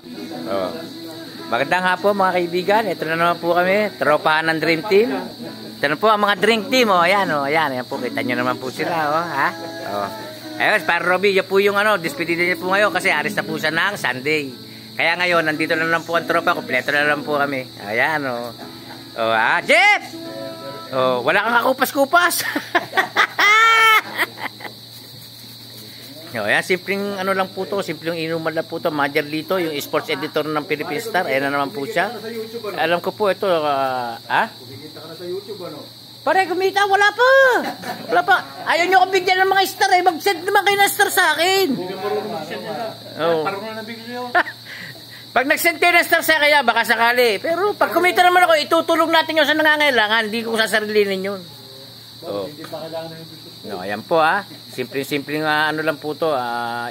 Oh. Magandang hapon mga kaibigan. Ito na naman po kami, tropahan ng Dream Team. Ito na po ang mga Drink Team. Oh, ayan, oh, ayan. Ayan po, kita nyo naman po sila. Oh, ha? Oh. Ayun, para Robby, yan po yung despedida niya po ngayon kasi aris na po siya ng Sunday. Kaya ngayon, nandito na lang po ang tropa. Kompleto na lang po kami. Ayan, oh. Oh, ha? Jeff! Oh, wala kang kakupas-kupas. Ayan, simpleng lang po to, simpleng inuman lang po to. Manager Lito, yung sports editor ng Philippine Star. Ayan na naman po siya. Alam ko po ito, Kumikita ka na sa YouTube, ano? Pare, kumita, wala pa. Wala pa. Ayaw nyo kong bigyan ng mga star eh. Mag-send naman kayo ng star sa akin. Hindi ka marunong mag-send nila. Oo. Parang na nabigli yun. Pag nag-send kayo ng star sa kaya, baka sakali. Pero pag kumita naman ako, itutulong natin yung sa nangangailangan. Hindi ko sasarilinin yun. Oh. Hindi pa kailangan ng business. No, ayan po simpleng lang po to,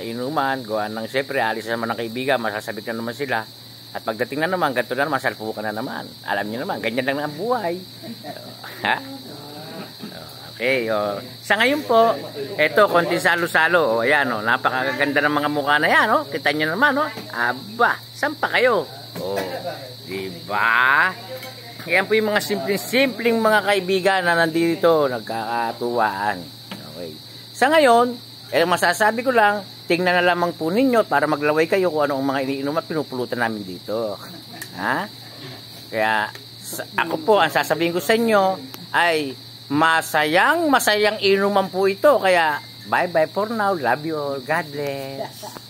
inuman, gawa ng siyempre, alis naman ng kaibigan, masasabik na naman sila. At pagdating na naman, ganito na naman, salpukan na naman. Alam niyo naman, ganyan lang ang buhay. Ha? Okay, sa ngayon po, eto, konting salo-salo. Ayan, napakaganda ng mga mukha na yan, kita niyo naman, aba, saan pa kayo? Diba? Yan po yung mga simpleng mga kaibigan na nandito, nagkakatuwaan. Okay. Sa ngayon, masasabi ko lang, tingnan na lamang po ninyo para maglaway kayo kung anong mga iniinom at pinupulutan namin dito. Ha? Kaya, ako po, ang sasabihin ko sa inyo ay masayang inuman po ito. Kaya, bye-bye for now. Love you all. God bless.